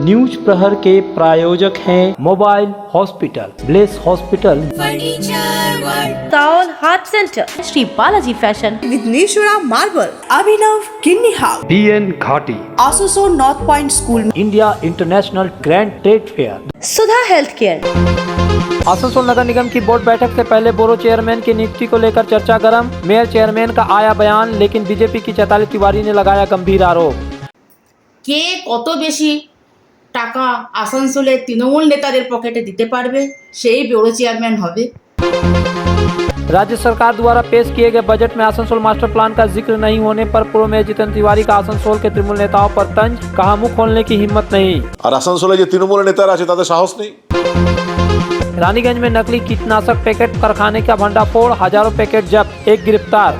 News प्रहर के प्रायोजक हैं mobile hospital, Bless hospital, Town Heart Center, Sri Balaji Fashion, Vigneshwara Marble, Abhinav Kidney House, BN घाटी, Asoso North Point School, India International Grand Trade Fair. Sudha Healthcare। Asansol नगर निगम की board बैठक से पहले बोरो चेयरमैन की नियुक्ति को लेकर चर्चा गर्म। मेयर चेयरमैन का आया बयान, लेकिन बीजेपी की चैताली तिवारी ने लगाया गंभीर आरोप। কে কত বেশি টাকা আসানসোলের তৃণমূল নেতাদের পকেটে দিতে পারবে সেই ব্যুরো চেয়ারম্যান হবে। राज्य सरकार द्वारा पेश किए गए बजट में आसनसोल मास्टर प्लान का जिक्र नहीं होने पर पूर्व मेयर जितेंद्र तिवारी का आसनसोल के तृणमूल नेताओं पर तंज, कहा मुंह खोलने की हिम्मत नहीं। আর আসানসোলে যে তৃণমূল নেতারা আছে তাদের সাহস নেই। रानीगंज में नकली कीटनाशक पैकेट कारखाने का भंडाफोड़, हजारों पैकेट जब्त, एक गिरफ्तार।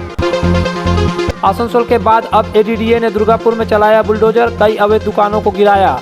आसनसोल के बाद अब एडीडीए ने दुर्गापुर में चलाया बुलडोजर, कई अवैध दुकानों को गिराया।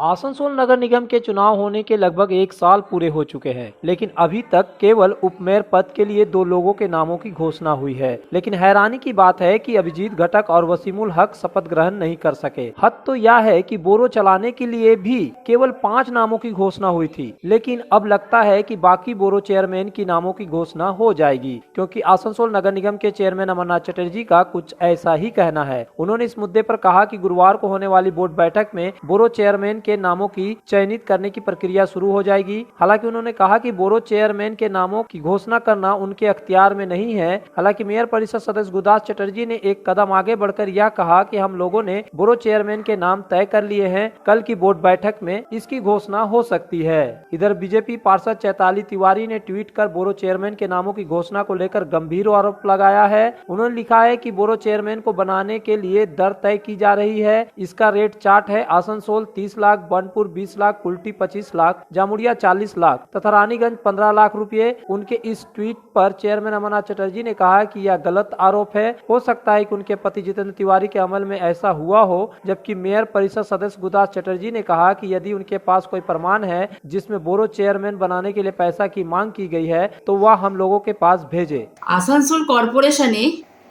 आसनसोल नगर निगम के चुनाव होने के लगभग 1 साल पूरे हो चुके हैं, लेकिन अभी तक केवल उपमेयर पद के लिए 2 लोगों के नामों की घोषणा हुई है। लेकिन हैरानी की बात है कि अभिजीत घटक और वसीमुल हक शपथ ग्रहण नहीं कर सके। हद तो यह है कि बोरो चलाने के लिए भी केवल 5 नामों की घोषणा हुई थी, लेकिन अब लगता है कि बाकी बोरो चेयरमैन की नामों की घोषणा हो जाएगी, क्योंकि आसनसोल नगर निगम के चेयरमैन अमरनाथ चटर्जी का कुछ ऐसा ही कहना है। उन्होंने इस मुद्दे पर कहा कि गुरुवार को होने वाली बोर्ड बैठक में बोरो चेयरमैन के नामों की चयनित करने की प्रक्रिया शुरू हो जाएगी। हालांकि उन्होंने कहा कि बोरो चेयरमैन के नामों की घोषणा करना उनके अख्तियार में नहीं है। हालांकि मेयर परिषद सदस्य गुरदास चटर्जी ने एक कदम आगे बढ़कर यह कहा कि हम लोगों ने बोरो चेयरमैन के नाम तय कर लिए हैं, कल की बोर्ड बैठक में इसकी घोषणा हो सकती है। इधर बीजेपी पार्षद चैताली तिवारी ने ट्वीट कर बोरो चेयरमैन के नामों की घोषणा को लेकर गंभीर आरोप लगाया है। उन्होंने लिखा है कि बोरो चेयरमैन को बनाने के लिए दर तय की जा रही है। इसका रेट चार्ट है। आसनसोल 30 लाख, बनपुर 20 लाख, कुल्टी 25 लाख, जामुड़िया 40 लाख तथा रानीगंज 15 लाख रुपए। उनके इस ट्वीट पर चेयरमैन अमरनाथ चटर्जी ने कहा कि यह गलत आरोप है। हो सकता है कि उनके पति जितेंद्र तिवारी के अमल में ऐसा हुआ हो, जबकि मेयर परिषद सदस्य गुरदास चटर्जी ने कहा कि यदि उनके पास कोई प्रमाण है जिसमें बोरो चेयरमैन बनाने के लिए पैसा की मांग की गई है तो वह हम लोगों के पास भेजे। আসানসোল কর্পোরেশনে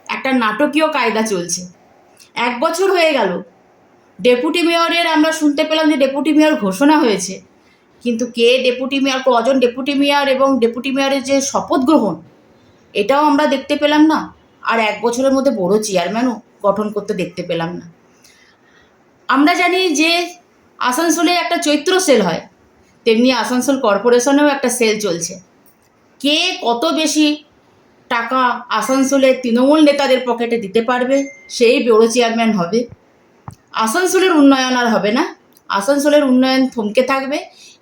একটা নাটকীয় কায়দা চলছে। 1 বছর হয়ে গেল, ডেপুটি মেয়রের আমরা শুনতে পেলাম যে ডেপুটি মেয়র ঘোষণা হয়েছে, কিন্তু কে ডেপুটি মেয়র, কজন ডেপুটি মেয়র এবং ডেপুটি মেয়রের যে শপথ গ্রহণ, এটাও আমরা দেখতে পেলাম না। আর 1 বছরের মধ্যে বড় চেয়ারম্যানও গঠন করতে দেখতে পেলাম না। আমরা জানি যে আসানসোলে একটা চৈত্র সেল হয়, তেমনি আসানসোল কর্পোরেশনেও একটা সেল চলছে। কে কত বেশি টাকা আসানসোলের তৃণমূল নেতাদের পকেটে দিতে পারবে সেই ব্যুরো চেয়ারম্যান হবে। আসানসোলের উন্নয়ন আর হবে না, আসানসোলের উন্নয়ন থমকে থাকবে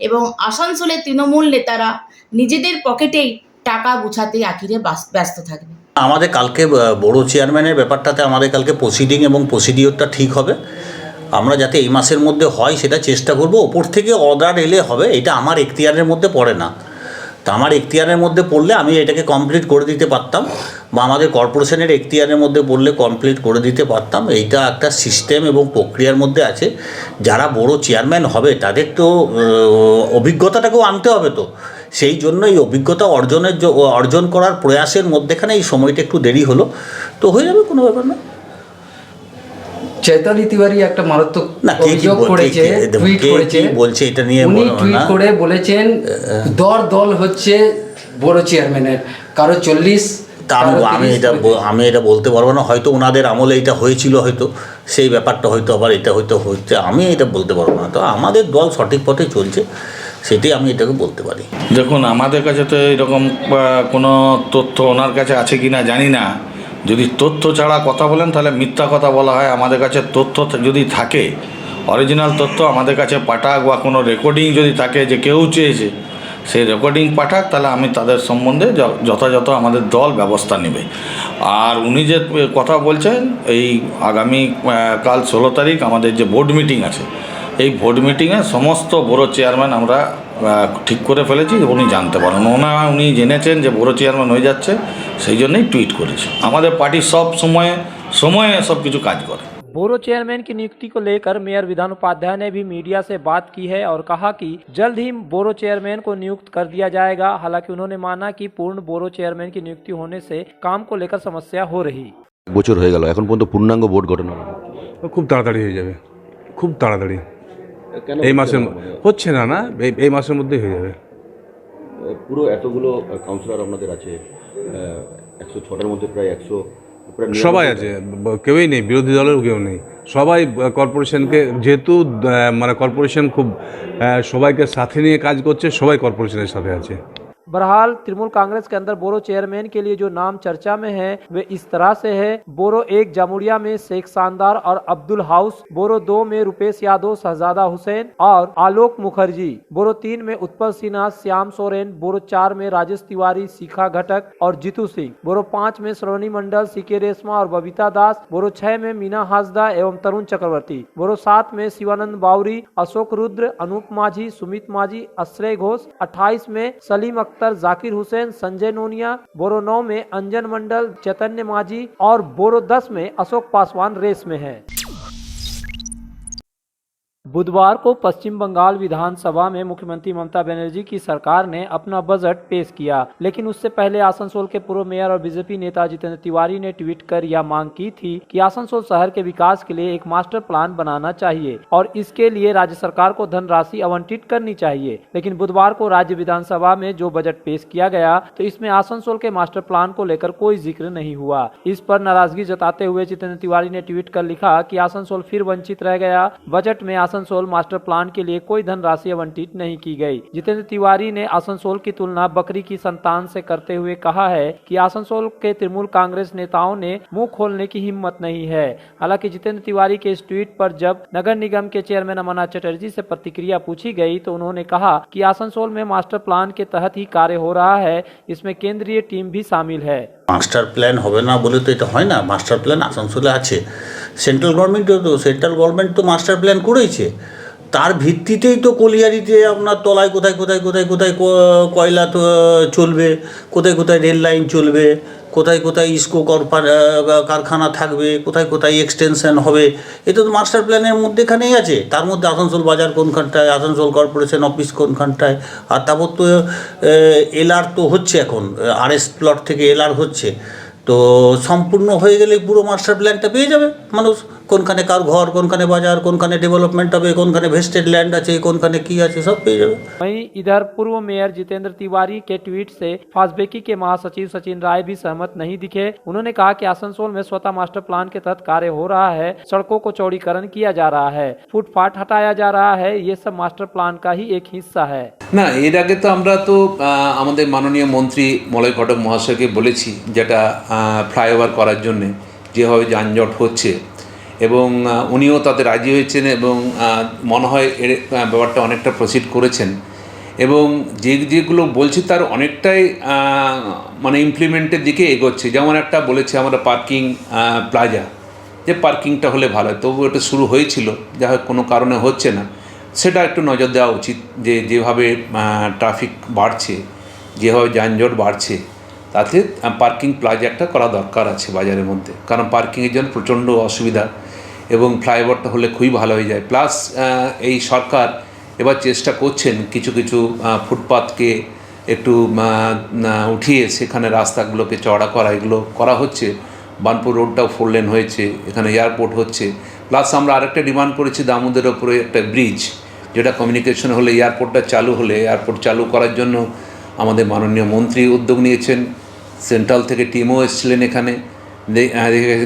এবং আসানসোলের তৃণমূল নেতারা নিজেদের পকেটেই টাকা গুছাতে আখিরে ব্যস্ত থাকবে। আমাদের কালকে বড় চেয়ারম্যানের ব্যাপারটাতে আমাদের কালকে প্রসিডিং এবং প্রসিডিওরটা ঠিক হবে। আমরা যাতে এই মাসের মধ্যে হয় সেটা চেষ্টা করব। ওপর থেকে অর্ডার এলে হবে, এটা আমার এখতিয়ারের মধ্যে পড়ে না। তা আমার এখতিয়ারের মধ্যে পড়লে আমি এটাকে কমপ্লিট করে দিতে পারতাম, বা আমাদের কর্পোরেশনের এখতিয়ারের মধ্যে পড়লে কমপ্লিট করে দিতে পারতাম। এইটা একটা সিস্টেম এবং প্রক্রিয়ার মধ্যে আছে। যারা বড় চেয়ারম্যান হবে তাদের তো অভিজ্ঞতাটাকেও আনতে হবে, তো সেই জন্য এই অভিজ্ঞতা অর্জন করার প্রয়াসের মধ্যেখানে এই সময়টা একটু দেরি হলো, তো হয়ে যাবে, কোনো ব্যাপার না। চৈতালি তিওয়ারি একটা মারাত্মক অভিযোগ করেছে, টুইট করেছে, বলছে এটা নিয়ে উনি টুইট করে বলেছেন দল হচ্ছে বড় চেয়ারম্যানের, কারো 40। তা আমি এটা বলতে পারবো না, হয়তো ওনাদের আমলে এটা হয়েছিল, হয়তো সেই ব্যাপারটা হয়তো আবার এটা হয়তো হচ্ছে, আমি এটা বলতে পারবো না। তো আমাদের দল সঠিক পথে চলছে, সেটাই আমি এটাকে বলতে পারি। দেখুন, আমাদের কাছে তো এরকম কোনো তথ্য ওনার কাছে আছে কি না জানি না। যদি তথ্য ছাড়া কথা বলেন তাহলে মিথ্যা কথা বলা হয়। আমাদের কাছে তথ্য যদি থাকে, অরিজিনাল তথ্য আমাদের কাছে পাঠাক, বা কোনো রেকর্ডিং যদি থাকে যে কেউ চেয়েছে সেই রেকর্ডিং পাঠাক, তাহলে আমি তাদের সম্বন্ধে যথাযথ আমাদের দল ব্যবস্থা নেবে। আর উনি যে কথা বলছেন, এই আগামী কাল 16 তারিখ আমাদের যে বোর্ড মিটিং আছে, এই বোর্ড মিটিংয়ে সমস্ত বড় চেয়ারম্যান আমরা ঠিক করে ফেলেছি, উনি জানতে পারেন। উনি জেনেছেন যে বড় চেয়ারম্যান হয়ে যাচ্ছে, সেই জন্যই টুইট করেছে। আমাদের পার্টি সব সময়ে সব কিছু কাজ করে। बोरो चेयरमैन की नियुक्ति को लेकर मेयर विधान उपाध्याय ने भी मीडिया से बात की है और कहा कि जल्द ही बोरो चेयरमैन को नियुक्त कर दिया जाएगा। हालांकि उन्होंने माना कि पूर्ण बोरो चेयरमैन की नियुक्ति होने से काम को लेकर समस्या हो रही। বছর হয়ে গেল, এখন পর্যন্ত পূর্ণাঙ্গ বোর্ড গঠন হলো না। খুব তাড়াতাড়ি হয়ে যাবে, খুব তাড়াতাড়ি। এই মাসের হচ্ছে না না এই মাসের মধ্যেই হয়ে যাবে। পুরো এতগুলো কাউন্সিলর আপনাদের আছে, 106টার মধ্যে প্রায় 100 সবাই আছে, কেউই নেই, বিরোধী দলের কেউ নেই, সবাই কর্পোরেশনকে, যেহেতু মানে কর্পোরেশন খুব সবাইকে সাথে নিয়ে কাজ করছে, সবাই কর্পোরেশনের সাথে আছে। बहरहाल तृणमूल कांग्रेस के अंदर बोरो चेयरमैन के लिए जो नाम चर्चा में है वे इस तरह से है। बोरो 1 जामुड़िया में शेख शानदार और अब्दुल हाउस, बोरो 2 में रुपेश यादव, शहजादा हुसैन और आलोक मुखर्जी, बोरो 3 में उत्पल सिन्हा, श्याम सोरेन, बोरो 4 में राजेश तिवारी, शिखा घटक और जीतू सिंह, बोरो 5 में श्रवणी मंडल, सीके रेशमा और बबीता दास, बोरो 6 में मीना हासदा एवं तरुण चक्रवर्ती, बोरो 7 में शिवानंद बावरी, अशोक रुद्र, अनूप माझी, सुमित माझी, आश्रय घोष, 28 में सलीम अख्तर, जाकिर हुसैन, संजय नोनिया, बोरो 9 में अंजन मंडल, चैतन्य माझी और बोरो 10 में अशोक पासवान रेस में है। बुधवार को पश्चिम बंगाल विधानसभा में मुख्यमंत्री ममता बनर्जी की सरकार ने अपना बजट पेश किया, लेकिन उससे पहले आसनसोल के पूर्व मेयर और बीजेपी नेता जितेंद्र तिवारी ने ट्वीट कर यह मांग की थी कि आसनसोल शहर के विकास के लिए एक मास्टर प्लान बनाना चाहिए और इसके लिए राज्य सरकार को धनराशि आवंटित करनी चाहिए। लेकिन बुधवार को राज्य विधानसभा में जो बजट पेश किया गया तो इसमें आसनसोल के मास्टर प्लान को लेकर कोई जिक्र नहीं हुआ। इस पर नाराजगी जताते हुए जितेंद्र तिवारी ने ट्वीट कर लिखा कि आसनसोल फिर वंचित रह गया, बजट में आसनसोल मास्टर प्लान के लिए कोई धनराशि आवंटित नहीं की गई। जितेंद्र तिवारी ने आसनसोल की तुलना बकरी की संतान से करते हुए कहा है कि आसनसोल के तृणमूल कांग्रेस नेताओं ने मुंह खोलने की हिम्मत नहीं है। हालांकि जितेंद्र तिवारी के इस ट्वीट पर जब नगर निगम के चेयरमैन अमरनाथ चटर्जी से प्रतिक्रिया पूछी गई तो उन्होंने कहा कि आसनसोल में मास्टर प्लान के तहत ही कार्य हो रहा है, इसमें केंद्रीय टीम भी शामिल है। মাস্টার প্ল্যান হবে না বলে তো এটা হয় না, মাস্টার প্ল্যান আসানসোলে আছে। সেন্ট্রাল গভর্নমেন্ট তো মাস্টার প্ল্যান করেইছে, তার ভিত্তিতেই তো কলিয়ারিতে আপনার তলায় কোথায় কোথায় কোথায় কোথায় কয়লা চলবে, কোথায় কোথায় রেল লাইন চলবে, কোথায় কোথায় ইস্কো কারখানা থাকবে, কোথায় কোথায় এক্সটেনশন হবে, এটা তো মাস্টার প্ল্যানের মধ্যেখানেই আছে। তার মধ্যে আসানসোল বাজার কোনখানটায়, আসানসোল কর্পোরেশন অফিস কোনখানটায়, আর তারপর তো এলআর তো হচ্ছে, এখন আরএস প্লট থেকে এলআর হচ্ছে, তো সম্পূর্ণ হয়ে গেলে পুরো মাস্টার প্ল্যানটা পেয়ে যাবে মানুষ। কোনখানে কার ঘর, কোনখানে বাজার, কোনখানে ডেভেলপমেন্ট হবে, কোনখানে ভেস্টেড ল্যান্ড আছে, কোনখানে কি আছে, सब পেয়ে যাবে। वहीं इधर पूर्व मेयर जितेंद्र तिवारी के ट्वीट से फास्बेकी के महासचिव सचिन राय भी सहमत नहीं दिखे। उन्होंने कहा कि आसनसोल में स्वतः मास्टर प्लान के तहत कार्य हो रहा है, सड़कों को चौड़ीकरण किया जा रहा है, फुटपाथ हटाया जा रहा है, ये सब मास्टर प्लान का ही एक हिस्सा है। না, এর আগে তো আমরা তো আমাদের মাননীয় মন্ত্রী মলয় ঘটক মহাশয়কে বলেছি, যেটা ফ্লাইওভার করার জন্যে যেভাবে যানজট হচ্ছে, এবং উনিও তাতে রাজি হয়েছেন এবং মনে হয় এর ব্যাপারটা অনেকটা প্রসিড করেছেন, এবং যেগুলো বলছি তার অনেকটাই মানে ইমপ্লিমেন্টের দিকে এগোচ্ছে। যেমন একটা বলেছে আমরা পার্কিং প্লাজা, যে পার্কিংটা হলে ভালো হয়, তবু এটা শুরু হয়েছিল, যা হোক কোনো কারণে হচ্ছে না, সেটা একটু নজর দেওয়া উচিত। যে যেভাবে ট্রাফিক বাড়ছে, যেভাবে যানজট বাড়ছে, তাতে পার্কিং প্লাজা একটা করা দরকার আছে বাজারের মধ্যে, কারণ পার্কিংয়ের জন্য প্রচণ্ড অসুবিধা, এবং ফ্লাইওভারটা হলে খুবই ভালো হয়ে যায়। প্লাস এই সরকার এবার চেষ্টা করছেন কিছু কিছু ফুটপাথকে একটু উঠিয়ে সেখানে রাস্তাগুলোকে চওড়া করা, এগুলো করা হচ্ছে। বার্নপুর রোডটাও 4 লেন হয়েছে, এখানে এয়ারপোর্ট হচ্ছে। প্লাস আমরা আরেকটা ডিমান্ড করেছি দামোদরের ওপরে একটা ব্রিজ, যেটা কমিউনিকেশন হলে, এয়ারপোর্টটা চালু হলে, এয়ারপোর্ট চালু করার জন্য আমাদের মাননীয় মন্ত্রী উদ্যোগ নিয়েছেন, সেন্ট্রাল থেকে টিমও এসেছিলেন এখানে।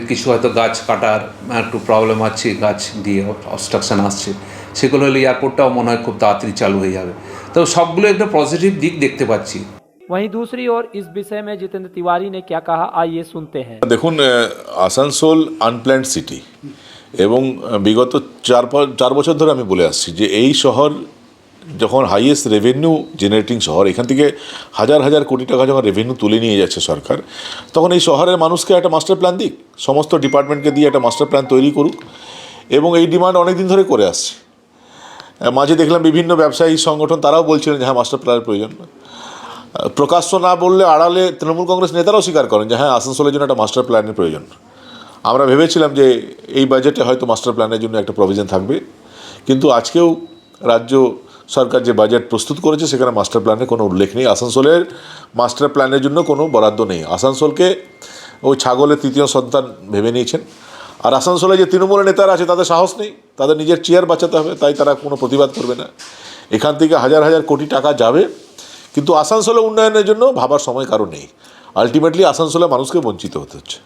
কিছু হয়তো গাছ কাটার একটু প্রবলেম আছে, গাছ দিয়ে অবস্ট্রাকশান আসছে, সেগুলো হলে এয়ারপোর্টটাও মনে হয় খুব তাড়াতাড়ি চালু হয়ে যাবে। তো সবগুলো একটা পজিটিভ দিক দেখতে পাচ্ছি। वहीं दूसरी ओर इस विषय में जितेंद्र तिवारी ने क्या कहा, आइए सुनते हैं। দেখুন, আসানসোল আনপ্ল্যান্ড সিটি, এবং বিগত 4 বছর ধরে আমি বলে আসছি যে এই শহর যখন হাইয়েস্ট রেভিনিউ জেনারেটিং শহর, এখান থেকে হাজার হাজার কোটি টাকা যখন রেভিনিউ তুলে নিয়ে যাচ্ছে সরকার, তখন এই শহরের মানুষকে একটা মাস্টার প্ল্যান দিক, সমস্ত ডিপার্টমেন্টকে দিয়ে একটা মাস্টার প্ল্যান তৈরি করুক, এবং এই ডিমান্ড অনেক দিন ধরে করে আসছে। মাঝে দেখলাম বিভিন্ন ব্যবসায়ী সংগঠন তারাও বলছিলেন যে হ্যাঁ মাস্টার প্ল্যানের প্রয়োজন। প্রকাশ্য না বললে আড়ালে তৃণমূল কংগ্রেস নেতারাও স্বীকার করেন যে হ্যাঁ আসানসোলের জন্য একটা মাস্টার প্ল্যানের প্রয়োজন। আমরা ভেবেছিলাম যে এই বাজেটে হয়তো মাস্টার প্ল্যানের জন্য একটা প্রভিশন থাকবে, কিন্তু আজকেও রাজ্য সরকার যে বাজেট প্রস্তুত করেছে সেখানে মাস্টার প্ল্যানের কোনো উল্লেখ নেই। আসানসোলের মাস্টার প্ল্যানের জন্য কোনো বরাদ্দ নেই। আসানসোলকে ওই ছাগলের তৃতীয় সন্তান ভেবে নিয়েছেন। আর আসানসোলে যে তৃণমূলের নেতারা আছে তাদের সাহস নেই, তাদের নিজের চেয়ার বাঁচাতে হবে, তাই তারা কোনো প্রতিবাদ করবে না। এখান থেকে হাজার হাজার কোটি টাকা যাবে, কিন্তু আসানসোলে উন্নয়নের জন্য ভাবার সময় কারো নেই। আলটিমেটলি আসানসোলে মানুষকে বঞ্চিত হতে হচ্ছে।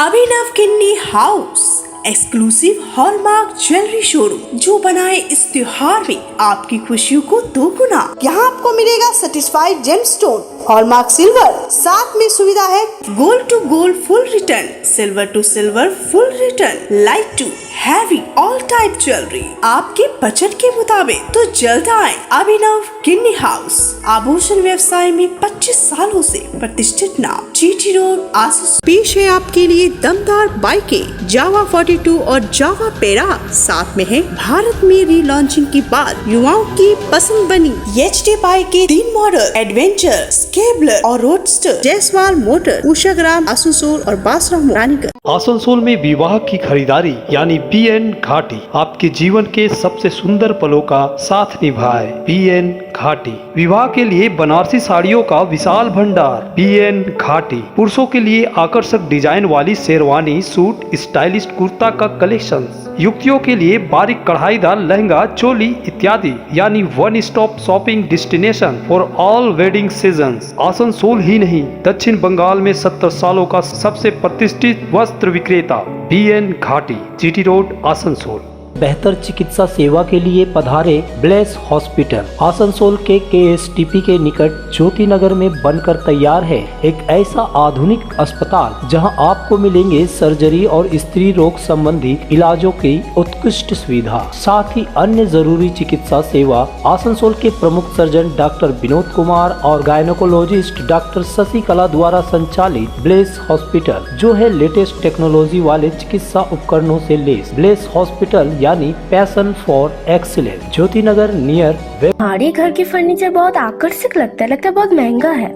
Abhinav Kinni house exclusive hallmark jewellery showroom जो बनाए इस त्योहार में आपकी खुशियों को दोगुना। यहाँ आपको मिलेगा सर्टिफाइड जेमस्टोन, हॉलमार्क सिल्वर, साथ में सुविधा है gold to gold full return, silver to silver full return, light to heavy all type jewellery आपके बजट के मुताबिक। तो जल्द आए अभिनव किन्नी हाउस, आभूषण व्यवसाय में 25 सालों से प्रतिष्ठित नाम, जीटी रोड आसुस। पेश है आपके लिए दमदार बाइकें जावा 42 और जावा पेरा, साथ में है भारत में रीलॉन्चिंग के बाद युवाओं की पसंद बनी HD बाइक के 3 मॉडल, एडवेंचर, स्केबलर और रोडस्टर, जयसवाल मोटर, उषाग्राम, आसनसोल और बासरा रानीगंज। आसनसोल में विवाह की खरीदारी यानी BN घाटी आपके जीवन के सबसे सुंदर पलों का साथ निभाए। BN घाटी विवाह के लिए बनारसी साड़ियों का विशाल भंडार। BN घाटी पुरुषों के लिए आकर्षक डिजाइन वाली शेरवानी, सूट, स्टाइलिश कुर्ता का कलेक्शन, युवतियों के लिए बारीक कढ़ाईदार लहंगा, चोली इत्यादि, यानी one stop shopping destination for all wedding seasons. Asansol ही नहीं, दक्षिण बंगाल में 70 सालों का सबसे प्रतिष्ठित वस्त्र विक्रेता BN घाटी, GT रोड, आसनसोल। बेहतर चिकित्सा सेवा के लिए पधारे ब्लेस हॉस्पिटल। आसनसोल के KSTP के निकट ज्योति नगर में बनकर तैयार है एक ऐसा आधुनिक अस्पताल जहां आपको मिलेंगे सर्जरी और स्त्री रोग संबंधी इलाजों की उत्कृष्ट सुविधा, साथ ही अन्य जरूरी चिकित्सा सेवा। आसनसोल के प्रमुख सर्जन डॉक्टर विनोद कुमार और गायनोकोलॉजिस्ट डॉक्टर शशिकला द्वारा संचालित ब्लेस हॉस्पिटल, जो है लेटेस्ट टेक्नोलॉजी वाले चिकित्सा उपकरणों से लेस। ब्लेस हॉस्पिटल यानी passion for excellence, Jyoti Nagar near. हमारे घर के फर्नीचर बहुत आकर्षक लगता है बहुत महंगा है।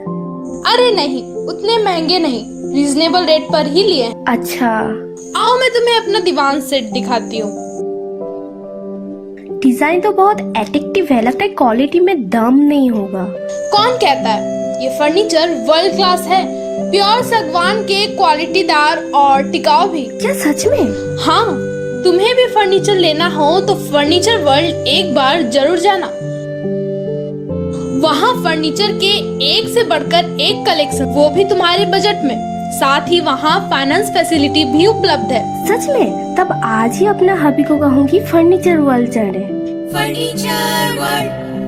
अरे नहीं, उतने महंगे नहीं, रीजनेबल रेट पर ही लिए। अच्छा, आओ मैं तुम्हें अपना दीवान सेट दिखाती हूँ। डिजाइन तो बहुत एट्रैक्टिव है, लगता है क्वालिटी में दम नहीं होगा। कौन कहता है? ये फर्नीचर वर्ल्ड क्लास है, प्योर सागवान के, क्वालिटीदार और टिकाऊ भी। क्या सच में? हाँ, तुम्हें भी फर्नीचर लेना हो तो फर्नीचर वर्ल्ड एक बार जरूर जाना। वहाँ फर्नीचर के एक से बढ़कर एक कलेक्शन, वो भी तुम्हारे बजट में। साथ ही वहाँ फाइनेंस फैसिलिटी भी उपलब्ध है। सच में? तब आज ही अपना हबी को कहूँगी फर्नीचर वर्ल्ड जाने।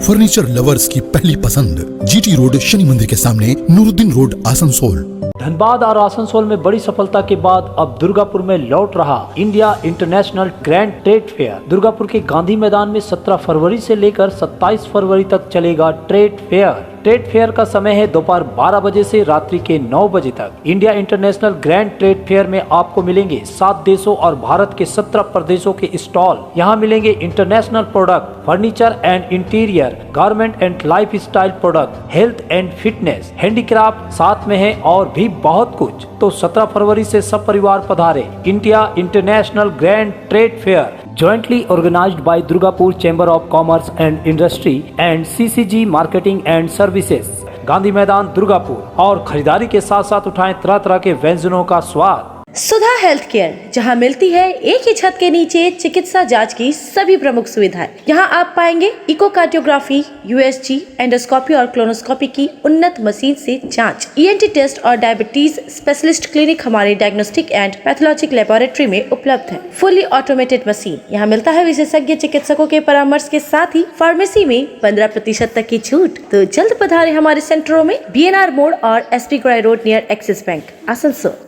फर्नीचर लवर्स की पहली पसंद, GT रोड, शनि मंदिर के सामने, नूरुद्दीन रोड, आसनसोल। धनबाद और आसनसोल में बड़ी सफलता के बाद अब दुर्गापुर में लौट रहा India International Grand Trade fair. Durgapur के गांधी मैदान में 17 फरवरी से लेकर 27 फरवरी तक चलेगा ट्रेड फेयर। ट्रेड फेयर का समय है दोपहर 12 बजे से रात्रि के 9 बजे तक। India International Grand Trade fair में आपको मिलेंगे 7 देशों और भारत के 17 प्रदेशों के स्टॉल। यहाँ मिलेंगे international product, furniture and interior, garment and life style product, health and fitness, handicraft साथ में है और भी बहुत कुछ। तो 17 फरवरी से सब परिवार पधारे। India International Grand Trade fair jointly organized by Durgapur Chamber of Commerce and Industry and CCG Marketing and Services, Gandhi मैदान दुर्गापुर। और खरीदारी के साथ साथ उठाएं तरह तरह के व्यंजनों का स्वाद। सुधा हेल्थ केयर, जहां मिलती है एक ही छत के नीचे चिकित्सा जांच की सभी प्रमुख सुविधाएं। यहां आप पाएंगे इकोकार्डियोग्राफी, USG, एंडोस्कोपी और क्लोनोस्कोपी की उन्नत मशीन से जांच, ENT टेस्ट और डायबिटीज स्पेशलिस्ट क्लिनिक हमारे डायग्नोस्टिक एंड पैथोलॉजिक लेबोरेटरी में उपलब्ध है। Fully automated machine. यहां मिलता है विशेषज्ञ चिकित्सकों के परामर्श के साथ ही फार्मेसी में 15% तक की छूट। तो जल्द पधारे हमारे सेंटरों में BNR मोड़ और SP ग्राई road near Axis Bank, Asansol.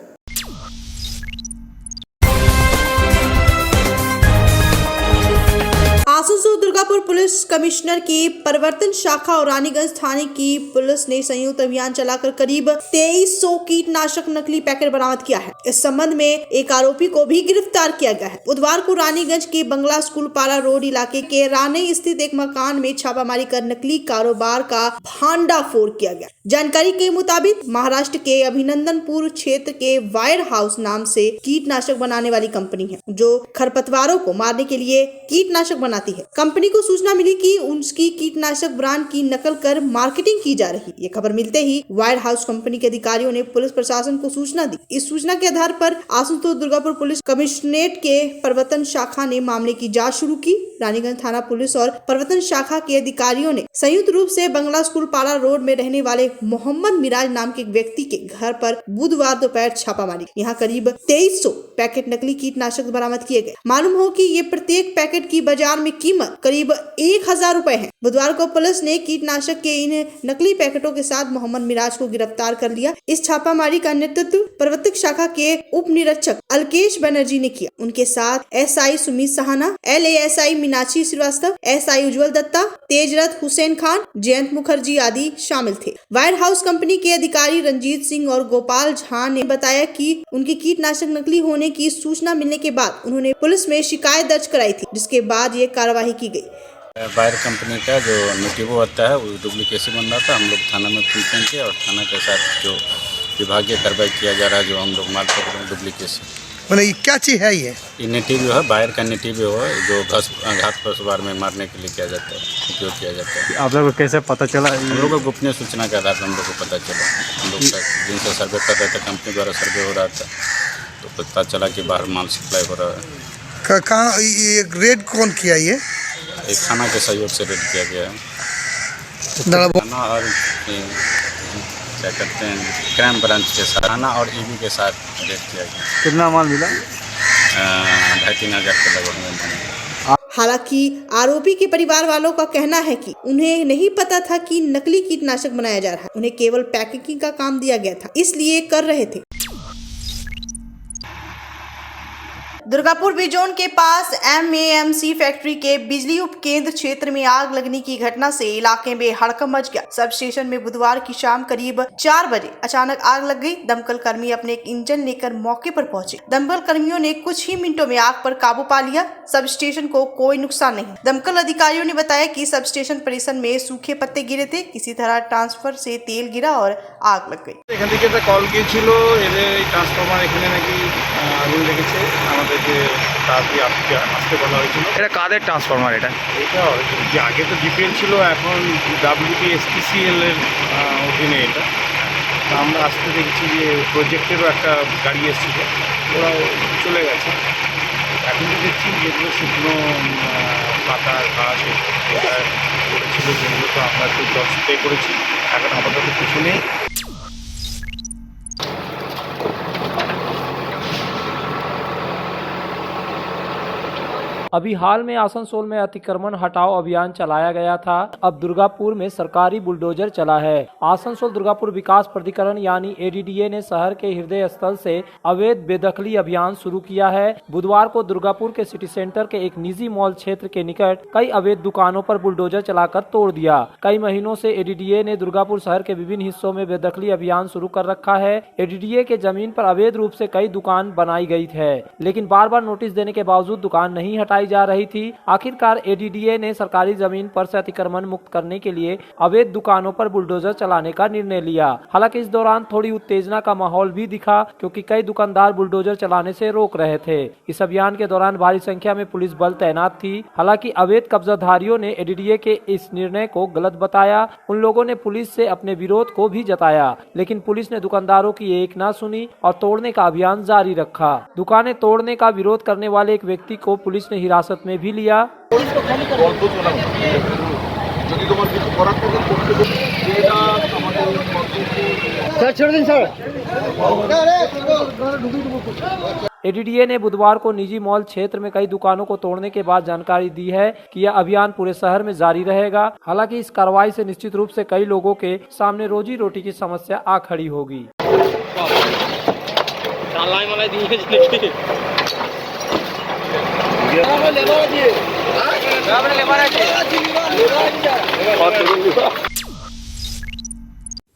Asansol Durgapur police commissioner की परिवर्तन शाखा और रानीगंज थाने की पुलिस ने संयुक्त अभियान चलाकर करीब 2300 कीटनाशक नकली पैकेट बरामद किया है। इस संबंध में एक आरोपी को भी गिरफ्तार किया गया है। बुधवार को रानीगंज के बंगला स्कूल पारा रोड इलाके के राने स्थित एक मकान में छापामारी कर नकली कारोबार का भांडाफोड़ किया गया। जानकारी के मुताबिक महाराष्ट्र के अभिनंदनपुर क्षेत्र के वायर हाउस नाम से कीटनाशक बनाने वाली कंपनी है, जो खरपतवारों को मारने के लिए कीटनाशक बनाती है। कंपनी को सूचना मिली कि उसकी कीटनाशक ब्रांड की नकल कर मार्केटिंग की जा रही। ये खबर मिलते ही वायर हाउस कंपनी के अधिकारियों ने पुलिस प्रशासन को सूचना दी। इस सूचना के आधार पर आसनसोल दुर्गापुर पुलिस कमिश्नरेट के प्रवर्तन शाखा ने मामले की जाँच शुरू की। रानीगंज थाना पुलिस और प्रवर्तन शाखा के अधिकारियों ने संयुक्त रूप से बंगला स्कूल पाड़ा रोड में रहने वाले मोहम्मद मिराज नाम के व्यक्ति के घर पर बुधवार दोपहर छापा मारी। यहाँ करीब 2300 पैकेट नकली कीटनाशक बरामद किए गए। मालूम हो कि ये प्रत्येक पैकेट की बाजार में कीमत करीब 1000 रुपए है। बुधवार को पुलिस ने कीटनाशक के इन नकली पैकेटों के साथ मोहम्मद मिराज को गिरफ्तार कर लिया। इस छापामारी का नेतृत्व प्रवर्तक शाखा के उप निरीक्षक अलकेश बनर्जी ने किया। उनके साथ SI Sumit Sahana, LASI Meenakshi Srivastava, SI उज्जवल दत्ता, तेजरथ हुसैन खान, जयंत मुखर्जी आदि शामिल थे। वायर हाउस कंपनी के अधिकारी रंजीत सिंह और गोपाल झा ने बताया कि उनके कीटनाशक नकली होने की सूचना मिलने के बाद उन्होंने पुलिस में शिकायत दर्ज कराई थी, जिसके बाद ये कार्रवाई की गई। वायर कंपनी का जो नेटिवो होता है वो डुप्लीकेसी बन रहा था। हम लोग थाना में कंप्लेंट किए और थाना के साथ जो विभागीय कार्रवाई किया जा रहा है, जो हम लोग माल पकड़े हैं डुप्लीकेसी। मतलब ये क्या चीज़ है? ये नेटिवो है, वायर का नेटिवो है जो घात पशुवार में मारने के लिए किया जाता है, उपयोग किया जाता है। आप लोग को कैसे पता चला? हम लोग को गोपनीय सूचना के आधार पर हम लोग को पता चला। हम लोग जिनसे सर्वे कर रहे थे, कंपनी द्वारा सर्वे हो रहा था, तो पता चला कि बाहर माल सप्लाई हो रहा है। कहाँ ये रेड कौन किया? ये एक थाना के सहयोग से रेड किया गया है। थाना और क्या कहते हैं क्राइम ब्रांच के साथ, थाना और EB के साथ रेड किया गया। कितना माल मिला? 2,500-3 हज़ार के लगभग में। हालांकि आरोपी के परिवार वालों का कहना है कि उन्हें नहीं पता था कि नकली कीटनाशक बनाया जा रहा है। उन्हें केवल पैकेजिंग का काम दिया गया था, इसलिए कर रहे थे। दुर्गापुर बिजोन के पास MAMC फैक्ट्री के बिजली उपकेंद्र क्षेत्र में आग लगने की घटना से इलाके में हड़कंप मच गया। सब स्टेशन में बुधवार की शाम करीब 4 बजे अचानक आग लग गई। दमकल कर्मी अपने एक इंजन लेकर मौके पर पहुंचे। दमकल कर्मियों ने कुछ ही मिनटों में आग पर काबू पा लिया। सब स्टेशन को कोई नुकसान नहीं। दमकल अधिकारियों ने बताया कि सब स्टेशन परिसर में सूखे पत्ते गिरे थे। किसी तरह ट्रांसफर से तेल गिरा और आग लग गई। এখান থেকে একটা কল গিয়েছিল, এদের ট্রান্সফরমার এখানে নাকি আগুন লেগেছে, আমাদেরকে তাড়াতাড়ি আসতে বলা হয়েছিল। এটা কাদের ট্রান্সফরমার? এটা যে আগে তো GPL ছিল, এখন WPSTCL এর অধীনে এটা। তো আমরা আসতে দেখেছি যে প্রজেক্টেরও একটা গাড়ি এসেছিল, ওরাও চলে গেছে। এখন তো দেখছি যেগুলো শুকনো পাতা ঘাস এটা করেছিল, যেগুলো তো আমরা একটু জল স্প্রে করেছি। এখন আপাতত কিছু নেই। अभी हाल में आसनसोल में अतिक्रमण हटाओ अभियान चलाया गया था। अब दुर्गापुर में सरकारी बुलडोजर चला है। आसनसोल दुर्गापुर विकास प्राधिकरण यानी ADDA ने शहर के हृदय स्थल से अवैध बेदखली अभियान शुरू किया है। बुधवार को दुर्गापुर के सिटी सेंटर के एक निजी मॉल क्षेत्र के निकट कई अवैध दुकानों पर बुलडोजर चलाकर तोड़ दिया। कई महीनों से ADDA ने दुर्गापुर शहर के विभिन्न हिस्सों में बेदखली अभियान शुरू कर रखा है। ADDA के जमीन पर अवैध रूप से कई दुकान बनाई गई है, लेकिन बार बार नोटिस देने के बावजूद दुकान नहीं हटाई जा रही थी। आखिरकार ADDA ने सरकारी जमीन पर से अतिक्रमण मुक्त करने के लिए अवैध दुकानों पर बुलडोजर चलाने का निर्णय लिया। हालांकि इस दौरान थोड़ी उत्तेजना का माहौल भी दिखा, क्योंकि कई दुकानदार बुलडोजर चलाने से रोक रहे थे। इस अभियान के दौरान भारी संख्या में पुलिस बल तैनात थी। हालांकि अवैध कब्जाधारियों ने ADDA के इस निर्णय को गलत बताया। उन लोगों ने पुलिस से अपने विरोध को भी जताया, लेकिन पुलिस ने दुकानदारों की एक ना सुनी और तोड़ने का अभियान जारी रखा। दुकानें तोड़ने का विरोध करने वाले एक व्यक्ति को पुलिस ने हिरासत में भी लिया। ADDA ने बुधवार को निजी मॉल क्षेत्र में कई दुकानों को तोड़ने के बाद जानकारी दी है कि यह अभियान पूरे शहर में जारी रहेगा। हालांकि इस कार्रवाई से निश्चित रूप से कई लोगों के सामने रोजी रोटी की समस्या आ खड़ी होगी।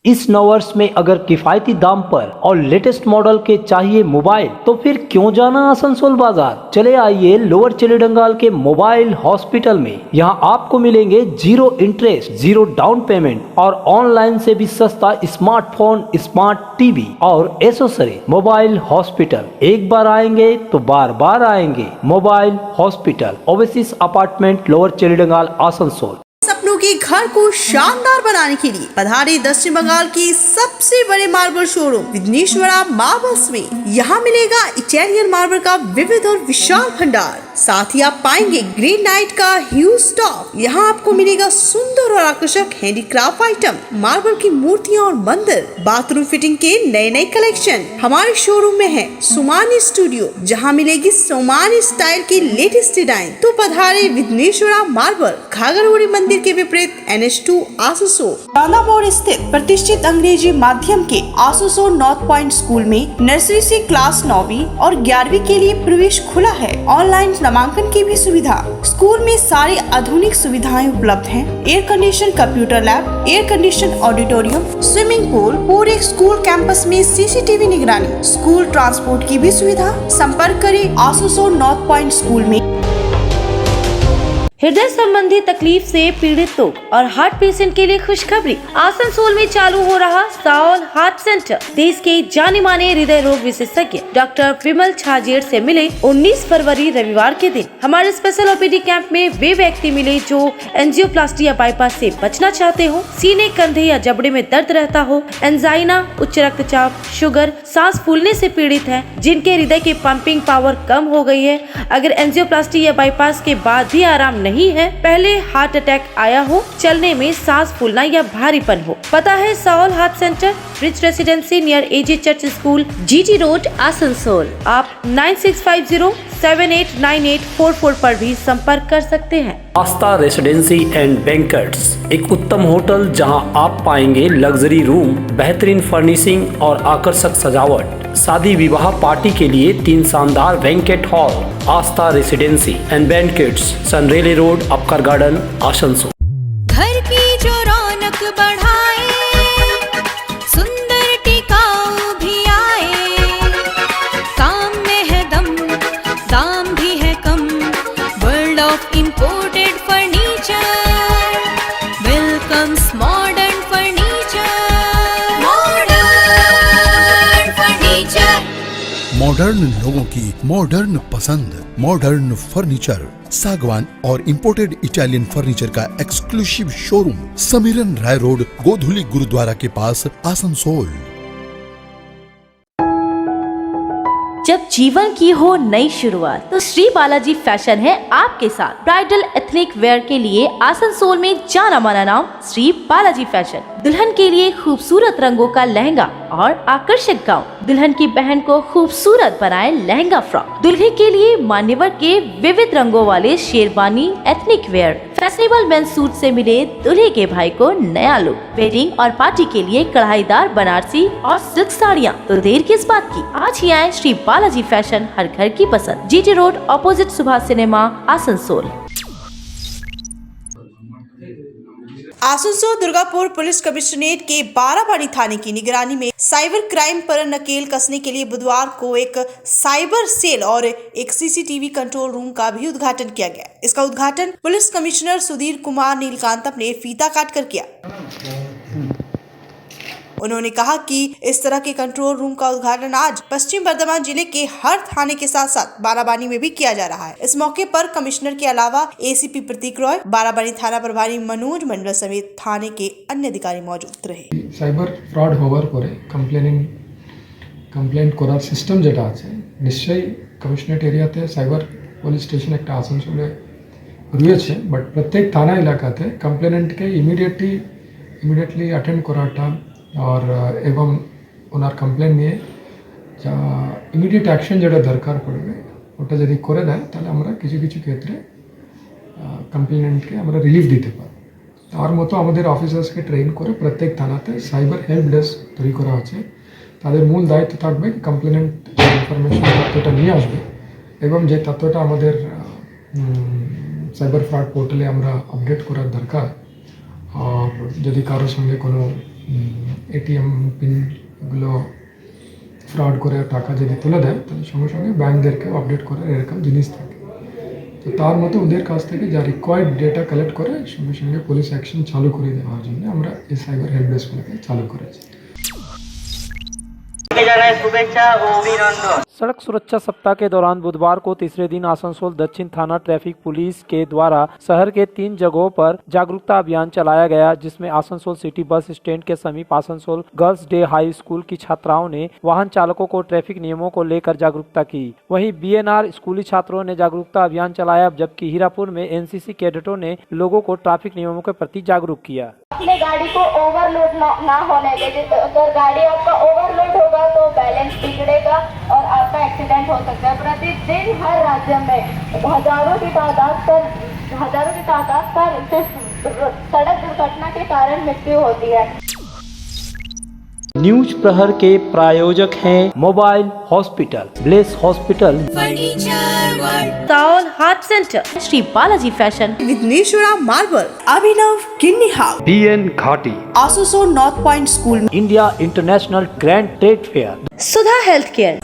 इस नवर्स में अगर किफायती दाम पर और लेटेस्ट मॉडल के चाहिए मोबाइल तो फिर क्यों जाना आसनसोल बाजार। चले आइए लोअर चिलीडंगाल के मोबाइल हॉस्पिटल में। यहाँ आपको मिलेंगे 0 इंटरेस्ट, 0 डाउन पेमेंट और ऑनलाइन से भी सस्ता स्मार्टफोन, स्मार्ट टीवी और एसेसरी। मोबाइल हॉस्पिटल, एक बार आएंगे तो बार बार आएंगे। Mobile hospital, Oasis apartment, lower Chilidangal, Asansol. सपनों के घर को शानदार बनाने के लिए पधारे दक्षिण बंगाल की सबसे बड़े मार्बल शोरूम विघ्नेश्वरा मार्बल्स में। यहाँ मिलेगा इटालियन मार्बल का विविध और विशाल भंडार। साथ ही आप पाएंगे ग्रेनाइट का ह्यूज स्टॉक। यहाँ आपको मिलेगा सुंदर और आकर्षक हैंडीक्राफ्ट आइटम, मार्बल की मूर्तियाँ और मंदिर, बाथरूम फिटिंग के नए नए कलेक्शन। हमारे शोरूम में है सोमानी स्टूडियो, जहाँ मिलेगी सोमानी स्टाइल की लेटेस्ट डिजाइन। तो पधारे विघ्नेश्वरा मार्बल, घाघरगुड़ी मंदिर के विपरीत NH2 आसनसोल। राधा मोड़ स्थित प्रतिष्ठित अंग्रेजी माध्यम के आसनसोल नॉर्थ पॉइंट स्कूल में नर्सरी से क्लास 9वीं और 11वीं के लिए प्रवेश खुला है। ऑनलाइन नामांकन की भी सुविधा। स्कूल में सारी आधुनिक सुविधाएं उपलब्ध हैं। Air condition computer lab, air condition auditorium, swimming pool, पूरे स्कूल कैंपस में CCTV निगरानी, स्कूल ट्रांसपोर्ट की भी सुविधा। संपर्क करें आसनसोल नॉर्थ पॉइंट स्कूल में। हृदय संबंधी तकलीफ से पीड़ित लोग और हार्ट पेशेंट के लिए खुशखबरी। आसनसोल में चालू हो रहा साओल हार्ट सेंटर। देश के जाने माने हृदय रोग विशेषज्ञ डॉक्टर विमल छाजेड़ से मिले 19 फरवरी रविवार के दिन। हमारे स्पेशल OPD कैंप में वे व्यक्ति मिले जो एंजियोप्लास्टी या बाईपास से बचना चाहते हो, सीने, कंधे या जबड़े में दर्द रहता हो, एंजाइना, उच्च रक्तचाप, शुगर, सांस फूलने से पीड़ित है, जिनके हृदय की पंपिंग पावर कम हो गई है। अगर एंजियोप्लास्टी या बाईपास के बाद भी आराम नहीं है, पहले हार्ट अटैक आया हो, चलने में सांस फूलना या भारीपन हो। पता है Saaol heart centre, rich residency near AJ church school, GT road, Asansol. आप 9650789844 पर भी संपर्क कर सकते हैं। आस्था रेसिडेंसी एंड बैंक्वेट्स, एक उत्तम होटल जहां आप पाएंगे लग्जरी रूम, बेहतरीन फर्निशिंग और आकर्षक सजावट। शादी विवाह पार्टी के लिए 3 शानदार banquet hall. Aastha residency and banquets, Senraleigh road, Upkar garden, Asansol. घर की जो रौनक बढ़ाए, सुंदर टिकाऊ भी आए, काम में है दम, दाम भी है कम, world of imported furniture, welcomes modern furniture, modern furniture. Modern लोगों की मॉडर्न पसंद, मॉडर्न फर्नीचर, सागवान और इंपोर्टेड इटालियन फर्नीचर का exclusive showroom, Samiran Roy road, Godhuli gurdwara के पास, आसनसोल। जब जीवन की हो नई शुरुआत तो श्री बालाजी फैशन है आपके साथ। ब्राइडल एथनिक वेयर के लिए आसनसोल में जाना माना नाम श्री बालाजी फैशन। दुल्हन के लिए खूबसूरत रंगों का लहंगा और आकर्षक गाउन, दुल्हन की बहन को खूबसूरत बनाए लहंगा फ्रॉक, दुल्हे के लिए मान्यवर के विविध रंगों वाले sherwani, ethnic wear, fashionable men's suit से मिले दुल्हे के भाई को नया लुक, वेडिंग और पार्टी के लिए कढ़ाईदार बनारसी और सिल्क साड़ियाँ। तो देर किस बात की, आज ही आए श्री बालाजी फैशन, हर घर की पसंद, GT road, opposite Subhash cinema, Asansol. Asansol Durgapur police commissionerate के बाराबाड़ी थाने की निगरानी में साइबर क्राइम पर नकेल कसने के लिए बुधवार को एक साइबर सेल और एक CCTV कंट्रोल रूम का भी उद्घाटन किया गया। इसका उद्घाटन पुलिस कमिश्नर सुधीर कुमार नीलकांतम ने फीता काटकर किया। उन्होंने कहा कि इस तरह के कंट्रोल रूम का उद्घाटन आज पश्चिम बर्धमान जिले के हर थाने के साथ साथ बाराबानी में भी किया जा रहा है। इस मौके पर कमिश्नर के अलावा ACP प्रतीक रॉय, बाराबानी थाना प्रभारी मनोज मंडल समेत थाने के अन्य अधिकारी मौजूद रहे। साइबर फ्रॉड होवार परे कमप्लेन करार सिस्टम जेटा आछे निश्चयই कमिश्नरेट एरियाते साइबर पुलिस स्टेशन एक आसनसोले रयेछे, बाट प्रत्येक थाना एलाकाते कमप्लेनेंटके इमिडिएटली अटेंड कराटा और एवं ओनार कमप्लेन निये जा इमिडिएट एक्शन जेटा दरकार पड़बे ओटा यदि करे देय ताहले आमरा किछु किछु क्षेत्रे कमप्लेनेंटके आमरा रिलीफ दिते पारबो। तार मतो आमादेर अफिसार्सके ट्रेन करे प्रत्येक थानाते साइबर हेल्प डेस्क तैरि करा आछे। तादेर मूल दायित्व थाकबे कमप्लेनेंट इनफरमेशन तथ्यटा निये आसबे एवं जे तथ्यटा आमादेर साइबर फ्रॉड पोर्टाले आमरा अपडेट करार दरकार और यदि कारो संगे कोनो এটিএম পিনগুলো ফ্রড করে টাকা যদি তুলে দেয় তাহলে সঙ্গে সঙ্গে ব্যাঙ্কদেরকে আপডেট করার এরকম জিনিস থাকে। তো তার মতো ওদের কাছ থেকে যা রিকোয়ার্ড ডেটা কালেক্ট করে সঙ্গে সঙ্গে পুলিশ অ্যাকশন চালু করে দেওয়ার জন্য আমরা এই সাইবার হেল্প ডেস্কগুলোকে চালু করেছি। सड़क सुरक्षा सप्ताह के दौरान बुधवार को तीसरे दिन आसनसोल दक्षिण थाना ट्रैफिक पुलिस के द्वारा शहर के 3 जगहों पर जागरूकता अभियान चलाया गया, जिसमें आसनसोल सिटी बस स्टैंड के समीप Asansol girls day high school की छात्राओं ने वाहन चालकों को ट्रैफिक नियमों को लेकर जागरूकता की। वहीं बीएनआर स्कूली छात्रों ने जागरूकता अभियान चलाया, जबकि हीरापुर में एनसीसी कैडेटों ने लोगों को ट्रैफिक नियमों के प्रति जागरूक किया। अपने गाड़ी को ओवरलोड ना होने देते, अगर गाड़ी आपका ओवरलोड होगा तो बैलेंस बिगड़ेगा और आपका एक्सीडेंट हो सकता है। प्रतिदिन हर राज्य में हजारों की तादाद पर सड़क दुर्घटना के कारण मृत्यु होती है। न्यूज प्रहर के प्रायोजक हैं mobile hospital, Bless hospital, Taol heart centre, Shri Balaji fashion, Vighneshwara marble, Abhinav Kinni house, BN घाटी, Asansol North Point School, India International Grand Trade Fair, Sudha health care,